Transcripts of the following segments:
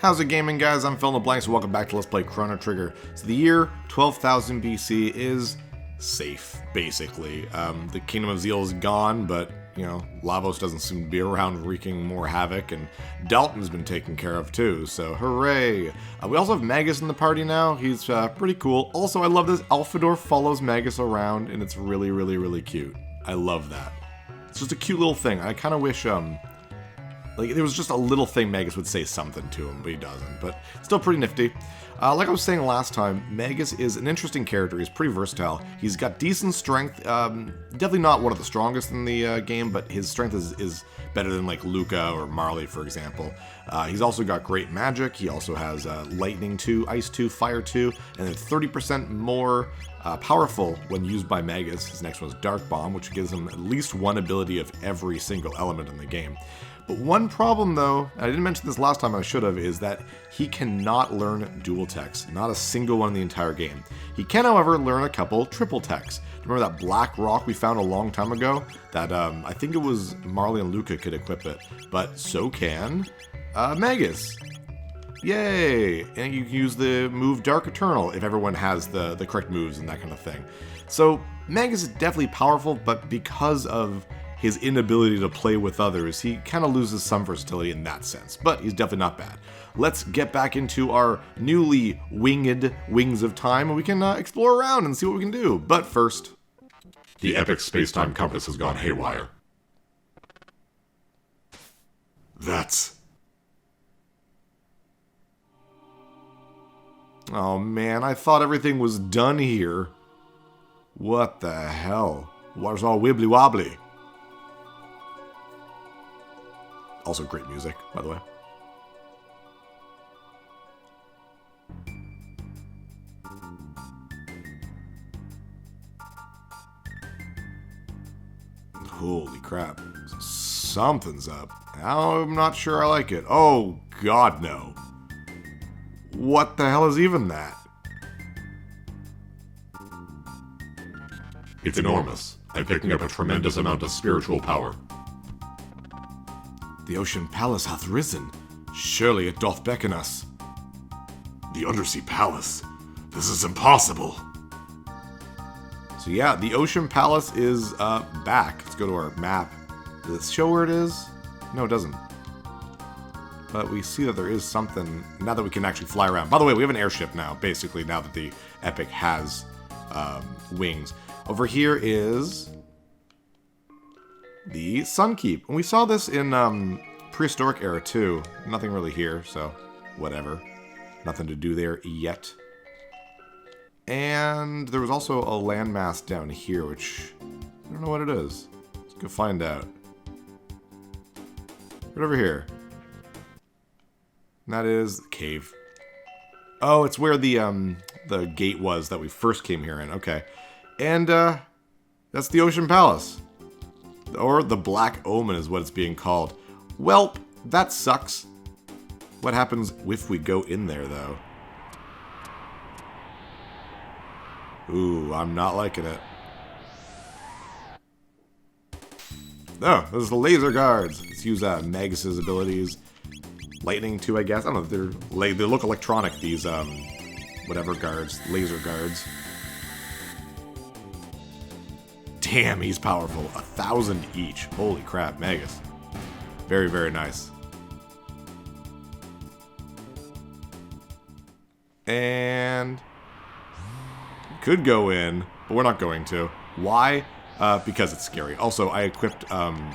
How's it gaming, guys? I'm PhilInTheBlanks, and welcome back to Let's Play Chrono Trigger. So the year 12,000 BC is safe, basically. The Kingdom of Zeal is gone, but, you know, Lavos doesn't seem to be around wreaking more havoc, and Dalton's been taken care of too, so hooray! We also have Magus in the party now. He's pretty cool. Also, I love this. Alphador follows Magus around, and it's really, really, really cute. I love that. It's just a cute little thing. I kind of wish, like, there was just a little thing Magus would say something to him, but he doesn't. But still pretty nifty. Like I was saying last time, Magus is an interesting character. He's pretty versatile. He's got decent strength. Definitely not one of the strongest in the game, but his strength is better than, like, Luca or Marley, for example. He's also got great magic. He also has Lightning 2, Ice 2, Fire 2, and then 30% more powerful when used by Magus. His next one is Dark Bomb, which gives him at least one ability of every single element in the game. But one problem, though, and I didn't mention this last time, I should have, is that he cannot learn dual techs. Not a single one in the entire game. He can, however, learn a couple triple techs. Remember that black rock we found a long time ago? That, I think it was Marley and Luca could equip it. But so can Magus. Yay! And you can use the move Dark Eternal if everyone has the correct moves and that kind of thing. So Magus is definitely powerful, but because of his inability to play with others, he kind of loses some versatility in that sense, but he's definitely not bad. Let's get back into our newly winged Wings of Time, and we can explore around and see what we can do. But first, the epic space-time compass has gone haywire. That's... Oh man, I thought everything was done here. What the hell? Water's all wibbly-wobbly. Also great music, by the way. Holy crap. Something's up. I'm not sure I like it. Oh, God, no. What the hell is even that? It's enormous, and picking up a tremendous amount of spiritual power. The Ocean Palace hath risen. Surely it doth beckon us. The Undersea Palace? This is impossible. So yeah, the Ocean Palace is back. Let's go to our map. Does it show where it is? No, it doesn't. But we see that there is something, now that we can actually fly around. By the way, we have an airship now, basically, now that the Epic has wings. Over here is the Sunkeep. And we saw this in prehistoric era too. Nothing really here, so whatever. Nothing to do there yet. And there was also a landmass down here, which I don't know what it is. Let's go find out. Right over here. And that is the cave. Oh, it's where the gate was that we first came here in. Okay. And that's the Ocean Palace. Or the Black Omen is what it's being called. Welp, that sucks. What happens if we go in there, though? Ooh, I'm not liking it. Oh, those are the laser guards. Let's use Magus's abilities. Lightning too, I guess. I don't know, they look electronic, these, whatever guards. Laser guards. Damn, he's powerful. 1,000 each. Holy crap, Magus. Very, very nice. And could go in, but we're not going to. Why? Because it's scary. Also, I equipped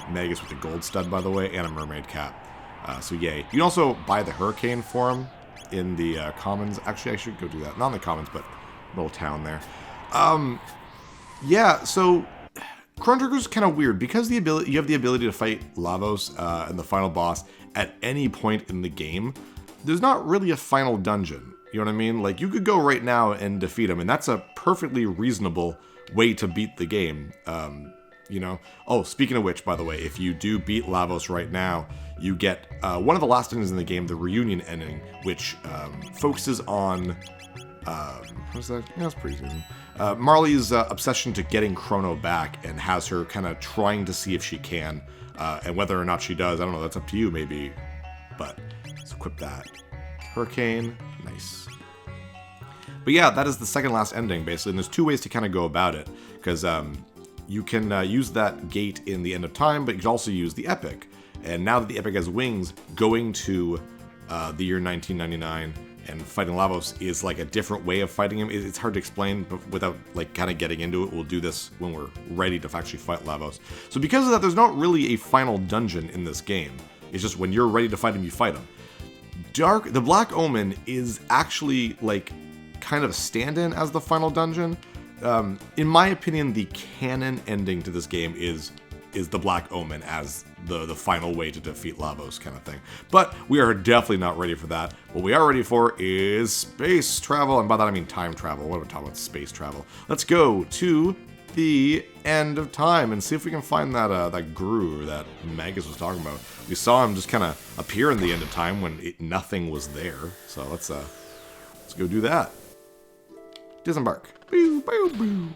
Magus with a gold stud, by the way, and a mermaid cap. So yay. You can also buy the hurricane for him in the commons. Actually, I should go do that. Not in the commons, but little town there. Yeah, so Chrono Trigger is kind of weird because you have the ability to fight Lavos and the final boss at any point in the game. There's not really a final dungeon. You know what I mean? Like, you could go right now and defeat him, and that's a perfectly reasonable way to beat the game. You know? Oh, speaking of which, by the way, if you do beat Lavos right now, you get one of the last endings in the game, the reunion ending, which focuses on what's that? Yeah, that's pretty soon. Marley's obsession to getting Crono back and has her kind of trying to see if she can. And whether or not she does, I don't know, that's up to you maybe. But let's equip that. Hurricane. Nice. But yeah, that is the second last ending, basically. And there's two ways to kind of go about it. Because you can use that gate in the end of time, but you can also use the epic. And now that the epic has wings, going to the year 1999 and fighting Lavos is like a different way of fighting him. It's hard to explain, but without like kind of getting into it, we'll do this when we're ready to actually fight Lavos. So because of that, there's not really a final dungeon in this game. It's just when you're ready to fight him, you fight him. The Black Omen is actually like kind of a stand-in as the final dungeon. In my opinion, the canon ending to this game is the Black Omen as the final way to defeat Lavos kind of thing. But we are definitely not ready for that. What we are ready for is space travel, and by that I mean time travel. What are we talking about? Space travel. Let's go to the end of time and see if we can find that guru that Magus was talking about. We saw him just kind of appear in the end of time when nothing was there. So let's go do that. Disembark. Boo, boo, boo.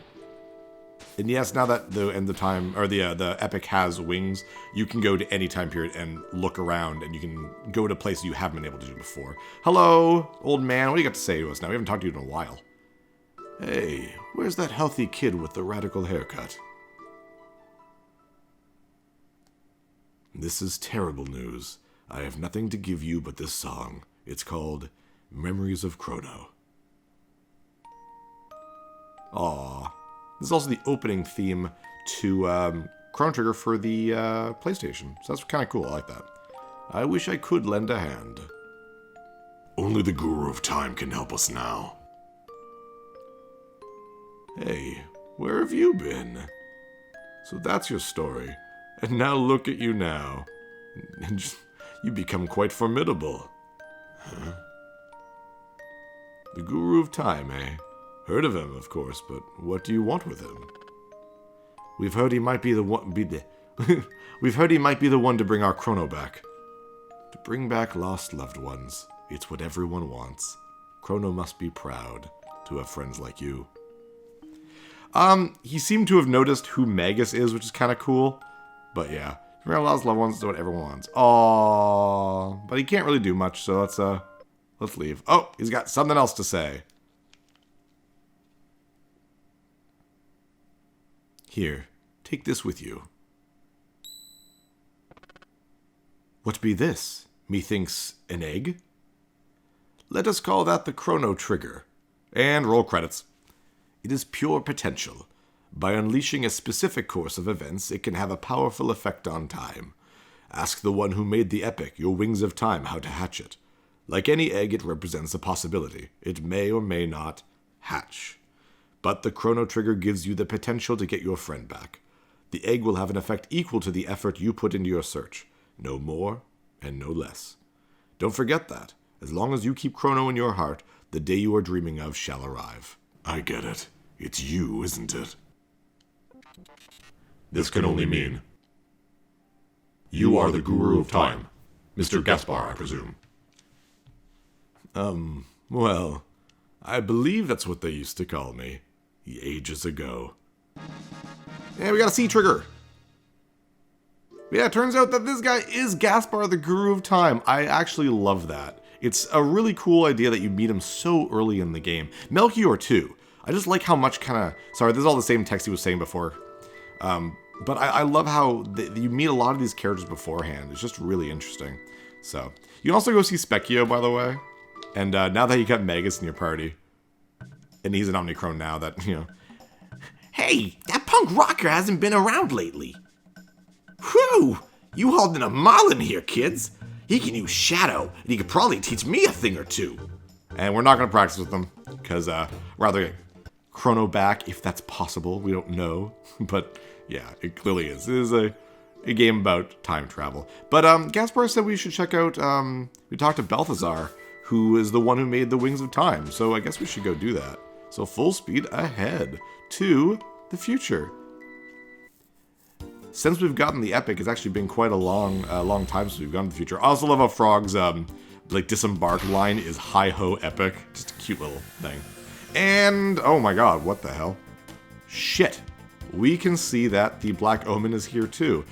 And yes, now that the end of time, or the epic has wings, you can go to any time period and look around, and you can go to places you haven't been able to do before. Hello, old man. What do you got to say to us now? We haven't talked to you in a while. Hey, where's that healthy kid with the radical haircut? This is terrible news. I have nothing to give you but this song. It's called Memories of Crono. Aww. This is also the opening theme to Chrono Trigger for the PlayStation. So that's kind of cool. I like that. I wish I could lend a hand. Only the Guru of Time can help us now. Hey, where have you been? So that's your story. And now look at you now. And you become quite formidable. Huh? The Guru of Time, eh? Heard of him, of course, but what do you want with him? We've heard he might be the one. We've heard he might be the one to bring our Crono back. To bring back lost loved ones. It's what everyone wants. Crono must be proud to have friends like you. He seemed to have noticed who Magus is, which is kind of cool. But yeah, bring our lost loved ones is what everyone wants. Aww, but he can't really do much, so let's leave. Oh, he's got something else to say. Here, take this with you. What be this? Methinks an egg? Let us call that the Chrono Trigger. And roll credits. It is pure potential. By unleashing a specific course of events, it can have a powerful effect on time. Ask the one who made the epic, your Wings of Time, how to hatch it. Like any egg, it represents a possibility. It may or may not hatch. But the Chrono Trigger gives you the potential to get your friend back. The egg will have an effect equal to the effort you put into your search. No more and no less. Don't forget that. As long as you keep Crono in your heart, the day you are dreaming of shall arrive. I get it. It's you, isn't it? This can only mean you are the Guru of Time. Mr. Gaspar, I presume. Well, I believe that's what they used to call me. Ages ago. Yeah, we got a C trigger. Yeah, it turns out that this guy is Gaspar, the Guru of Time. I actually love that. It's a really cool idea that you meet him so early in the game. Melchior too. I just like how much kind of... Sorry, this is all the same text he was saying before. But I love how you meet a lot of these characters beforehand. It's just really interesting. So, you can also go see Specchio, by the way. And now that you got Magus in your party, and he's an Omnicron now, that, you know... Hey, that punk rocker hasn't been around lately. Whew! You holding a Marlin here, kids. He can use Shadow, and he could probably teach me a thing or two. And we're not going to practice with them, because rather get Crono back, if that's possible. We don't know. But, yeah, it clearly is. It is a game about time travel. But Gaspar said we should check out... we talked to Balthazar, who is the one who made the Wings of Time. So I guess we should go do that. So full speed ahead to the future. Since we've gotten the epic, it's actually been quite a long time since we've gone to the future. I also love how Frog's like disembark line is hi-ho epic. Just a cute little thing. And oh my god, what the hell? Shit. We can see that the Black Omen is here too.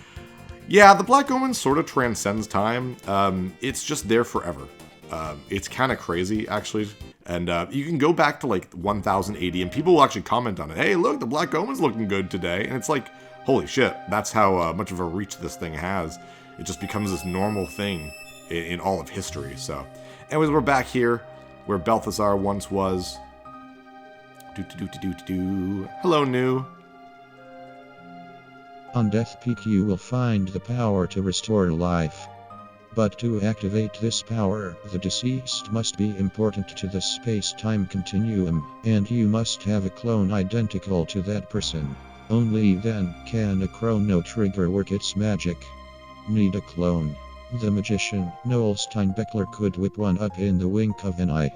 Yeah, the Black Omen sort of transcends time. It's just there forever. It's kind of crazy, actually. And you can go back to like 1000 AD, and people will actually comment on it. Hey, look, the Black Omen's looking good today. And it's like, holy shit, that's how much of a reach this thing has. It just becomes this normal thing in all of history. So, anyways, we're back here where Balthazar once was. Hello, New. On Death Peak you will find the power to restore life. But to activate this power, the deceased must be important to the space-time continuum, and you must have a clone identical to that person. Only then can a Chrono Trigger work its magic. Need a clone. The magician, Noel Steinbeckler, could whip one up in the wink of an eye.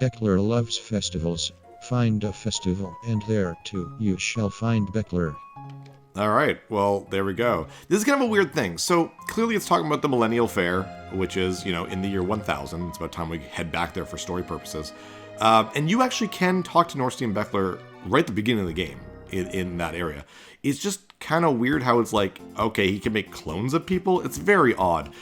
Beckler loves festivals. Find a festival, and there, too, you shall find Beckler. Alright, well, there we go. This is kind of a weird thing. So, clearly it's talking about the Millennial Fair, which is, you know, in the year 1000. It's about time we head back there for story purposes. And you actually can talk to Norstein Beckler right at the beginning of the game in that area. It's just kind of weird how it's like, okay, he can make clones of people. It's very odd.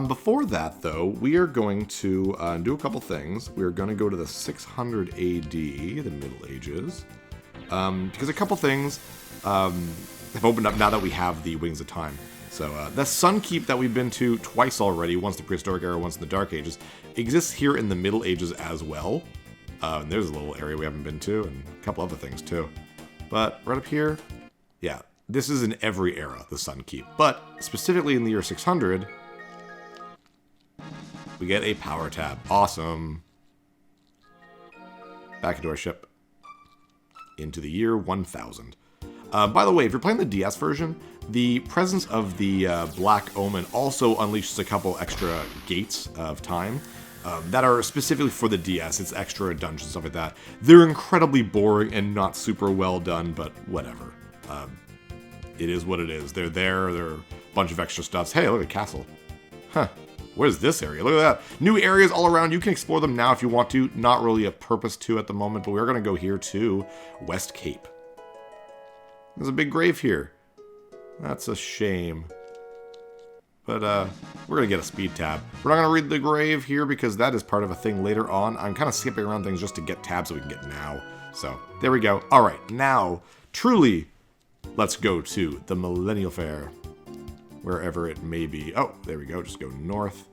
Before that, though, we are going to do a couple things. We're going to go to the 600 AD, the Middle Ages, because a couple things have opened up now that we have the Wings of Time. So the Sun Keep that we've been to twice already, once the Prehistoric Era, once in the Dark Ages, exists here in the Middle Ages as well. And there's a little area we haven't been to, and a couple other things too. But right up here, yeah, this is in every era, the Sun Keep. But specifically in the year 600, we get a power tab. Awesome. Back into our ship. Into the year 1000. By the way, if you're playing the DS version, the presence of the Black Omen also unleashes a couple extra gates of time that are specifically for the DS. It's extra dungeons, stuff like that. They're incredibly boring and not super well done, but whatever. It is what it is. They're there. There are a bunch of extra stuffs. Hey, look at Castle. Huh. Where's this area? Look at that. New areas all around. You can explore them now if you want to. Not really a purpose to at the moment, but we're going to go here to West Cape. There's a big grave here. That's a shame. But we're going to get a speed tab. We're not going to read the grave here because that is part of a thing later on. I'm kind of skipping around things just to get tabs that we can get now. So there we go. All right, now, truly, let's go to the Millennial Fair. Wherever it may be. Oh, there we go. Just go north.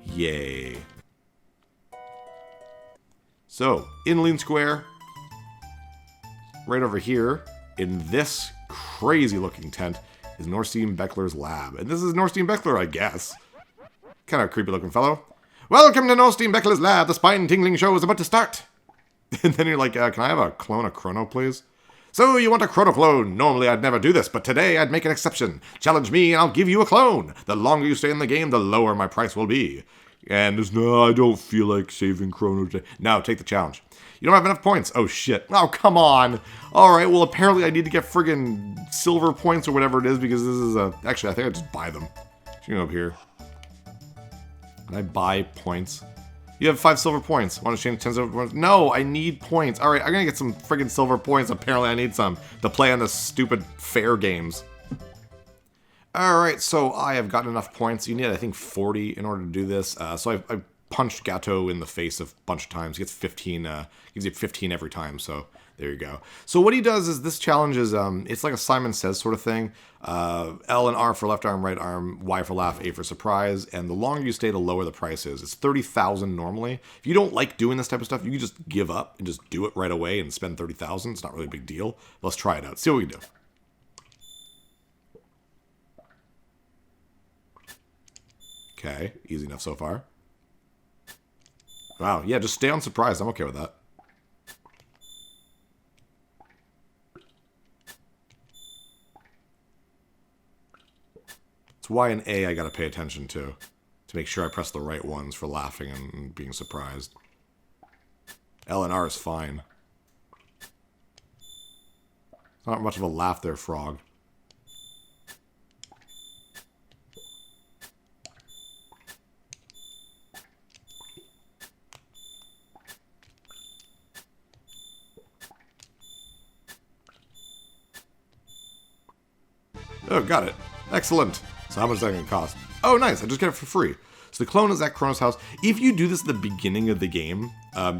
Yay. So, Inline Square. Right over here, in this crazy-looking tent, is Norstein Beckler's lab. And this is Norstein Beckler, I guess. Kind of creepy-looking fellow. Welcome to Norstein Beckler's lab. The spine-tingling show is about to start. And then you're like, can I have a clone of Crono, please? So, you want a Chrono clone? Normally I'd never do this, but today I'd make an exception. Challenge me and I'll give you a clone. The longer you stay in the game, the lower my price will be. And there's no, I don't feel like saving Chrono today. No, take the challenge. You don't have enough points. Oh, shit. Oh, come on. All right, well, apparently I need to get friggin' silver points or whatever it is because this is a... Actually, I think I just buy them. You go up here. Can I buy points? You have 5 silver points. Want to change 10 silver points? No, I need points. All right, I'm going to get some friggin' silver points. Apparently I need some to play on the stupid fair games. All right, so I have gotten enough points. You need, I think, 40 in order to do this. So I punched Gato in the face a bunch of times. He gets 15, gives you 15 every time, so there you go. So what he does is, this challenge is, it's like a Simon Says sort of thing. L and R for left arm, right arm, Y for laugh, A for surprise, and the longer you stay, the lower the price is. It's 30,000 normally. If you don't like doing this type of stuff, you can just give up and just do it right away and spend 30,000. It's not really a big deal. Let's try it out. See what we can do. Okay, easy enough so far. Wow, yeah, just stay on surprise. I'm okay with that. It's Y and A I gotta pay attention to make sure I press the right ones for laughing and being surprised. L and R is fine. Not much of a laugh there, Frog. Oh, got it. Excellent. So how much is that going to cost? Oh, nice. I just get it for free. So the clone is at Crono's house. If you do this at the beginning of the game,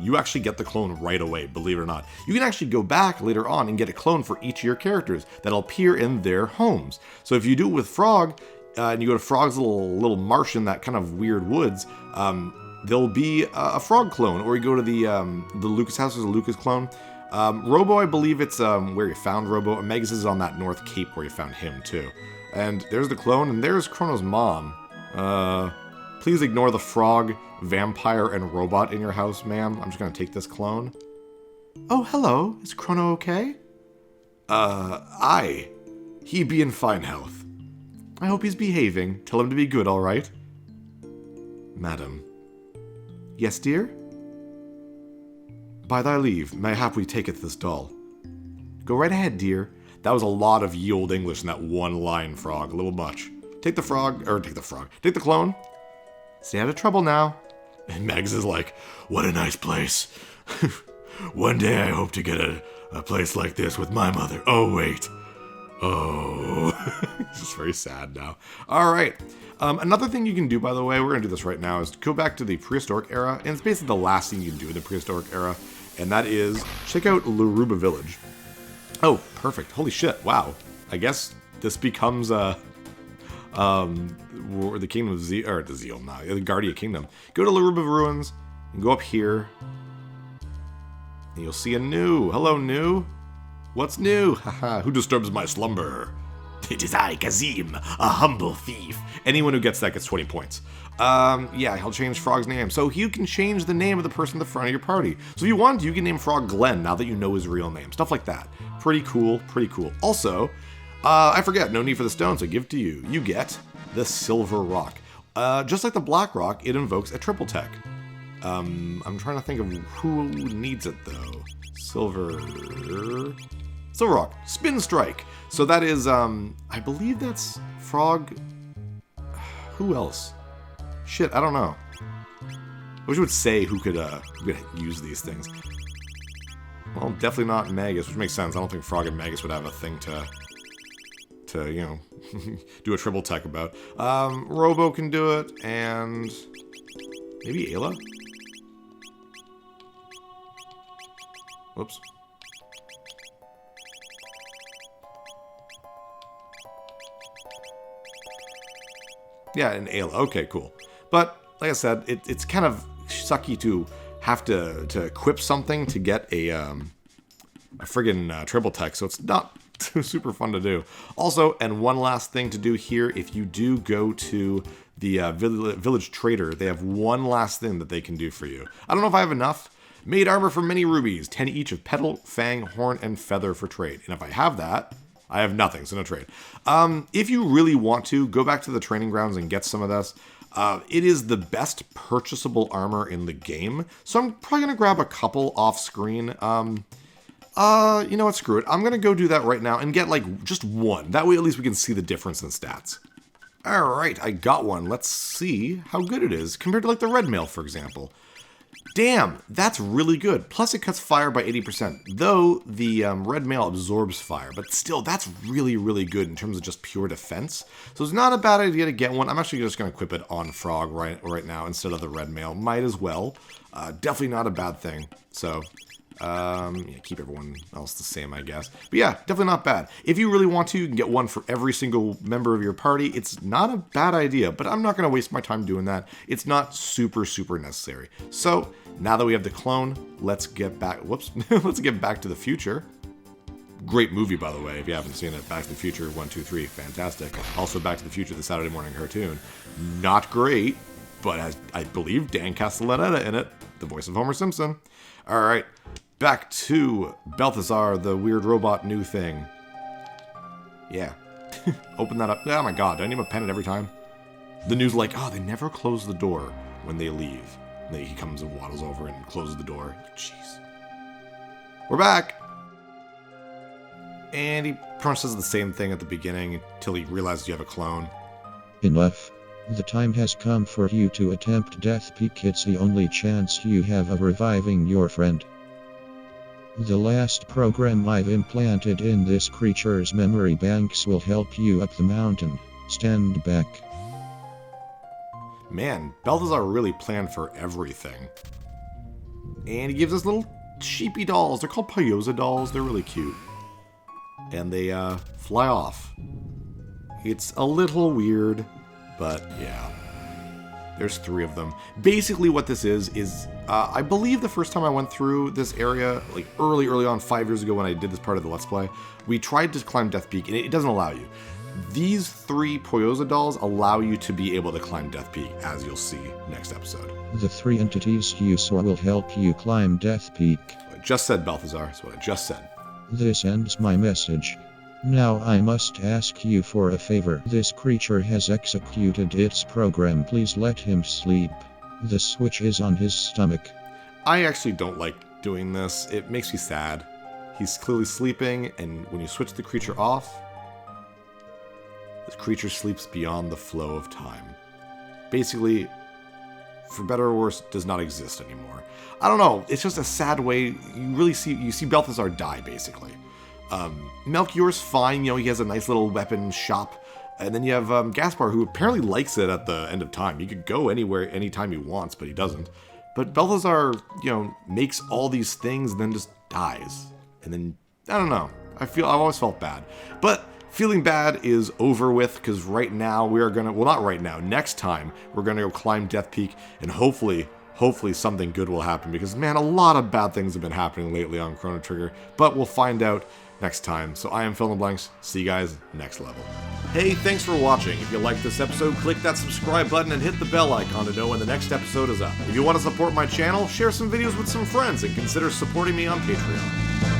you actually get the clone right away, believe it or not. You can actually go back later on and get a clone for each of your characters that'll appear in their homes. So if you do it with Frog, and you go to Frog's little marsh in that kind of weird woods, there'll be a Frog clone. Or you go to the Lucas house, there's a Lucas clone. Robo, I believe it's where you found Robo. And Megas is on that North Cape where you found him too. And there's the clone, and there's Chrono's mom. Please ignore the frog, vampire, and robot in your house, ma'am. I'm just gonna take this clone. Oh, hello. Is Crono okay? Aye. He be in fine health. I hope he's behaving. Tell him to be good, all right? Madam. Yes, dear? By thy leave, mayhap we taketh this doll. Go right ahead, dear. That was a lot of ye old English in that one line, Frog. A little much. Take the clone. Stay out of trouble now. And Megs is like, what a nice place. One day I hope to get a place like this with my mother. Oh, wait. Oh. It's just very sad now. All right. Another thing you can do, by the way, we're going to do this right now, is go back to the prehistoric era. And it's basically the last thing you can do in the prehistoric era. And that is check out Laruba Village. Oh, perfect. Holy shit. Wow. I guess this becomes the Kingdom of Zeal, or the Zeal, not the Guardia Kingdom. Go to Laruba Ruins and go up here. And you'll see a new. Hello, new. What's new? Haha. Who disturbs my slumber? It is I, Kazim, a humble thief. Anyone who gets that gets 20 points. Yeah, he'll change Frog's name. So you can change the name of the person at the front of your party. So if you want, you can name Frog Glenn now that you know his real name. Stuff like that. Pretty cool, pretty cool. Also, I forget, no need for the stone, so give to you. You get the Silver Rock. Just like the Black Rock, it invokes a triple tech. I'm trying to think of who needs it, though. Silver Rock. Spin Strike. So that is, I believe that's Frog. Who else? Shit, I don't know. I wish it would say who could use these things. Well, definitely not Magus, which makes sense. I don't think Frog and Magus would have a thing to you know, do a triple tech about. Robo can do it, and maybe Ayla? Whoops. Yeah, and Ayla. Okay, cool. But, like I said, it's kind of sucky to have to equip something to get a friggin' triple tech, so it's not super fun to do. Also, and one last thing to do here, if you do go to the village trader, they have one last thing that they can do for you. I don't know if I have enough. Made armor for many rubies, 10 each of petal, fang, horn, and feather for trade. And if I have that, I have nothing, so no trade. If you really want to, go back to the training grounds and get some of this. It is the best purchasable armor in the game, so I'm probably going to grab a couple off screen. You know what, screw it. I'm going to go do that right now and get, like, just one. That way, at least we can see the difference in stats. Alright, I got one. Let's see how good it is compared to, like, the red mail, for example. Damn, that's really good. Plus, it cuts fire by 80%. Though, the red mail absorbs fire. But still, that's really, really good in terms of just pure defense. So it's not a bad idea to get one. I'm actually just going to equip it on Frog right now instead of the red mail. Might as well. Definitely not a bad thing. So, yeah, keep everyone else the same, I guess. But yeah, definitely not bad. If you really want to, you can get one for every single member of your party. It's not a bad idea, but I'm not going to waste my time doing that. It's not super, super necessary. So, now that we have the clone, let's get back, whoops, let's get Back to the Future. Great movie, by the way, if you haven't seen it. Back to the Future 1, 2, 3, fantastic. Also, Back to the Future, the Saturday morning cartoon. Not great, but has, I believe, Dan Castellaneta in it, the voice of Homer Simpson. All right, back to Balthazar, the weird robot new thing. Yeah, open that up. Oh my god, do I need a pen at every time? The news like, oh, they never close the door when they leave. And then he comes and waddles over and closes the door. Jeez. We're back! And he pretty much says the same thing at the beginning until he realizes you have a clone. Enough. The time has come for you to attempt Death Peak. It's the only chance you have of reviving your friend. The last program I've implanted in this creature's memory banks will help you up the mountain. Stand back. Man, Balthazar really planned for everything. And he gives us little sheepy dolls. They're called Payosa dolls. They're really cute. And they fly off. It's a little weird, but yeah. There's 3 of them. Basically what this is I believe the first time I went through this area, like early on, 5 years ago when I did this part of the Let's Play, we tried to climb Death Peak, and it doesn't allow you. These 3 Payosa dolls allow you to be able to climb Death Peak, as you'll see next episode. The 3 entities you saw will help you climb Death Peak. What I just said, Balthazar. That's what I just said. This ends my message. Now I must ask you for a favor. This creature has executed its program. Please let him sleep. The switch is on his stomach. I actually don't like doing this. It makes me sad. He's clearly sleeping, and when you switch the creature off, this creature sleeps beyond the flow of time. Basically, for better or worse, does not exist anymore. I don't know. It's just a sad way. You see Balthazar die, basically. Melchior's fine, he has a nice little weapon shop. And then you have Gaspar, who apparently likes it at the end of time. He could go anywhere, anytime he wants, but he doesn't. But Balthazar, makes all these things and then just dies. And then, I don't know. I've always felt bad. But feeling bad is over with, because right now we are gonna, well, not right now, next time we're gonna go climb Death Peak, and hopefully something good will happen, because man, a lot of bad things have been happening lately on Chrono Trigger, but we'll find out next time. So I am PhilInTheBlanks. See you guys next level. Hey, thanks for watching. If you liked this episode, click that subscribe button and hit the bell icon to know when the next episode is up. If you want to support my channel, share some videos with some friends and consider supporting me on Patreon.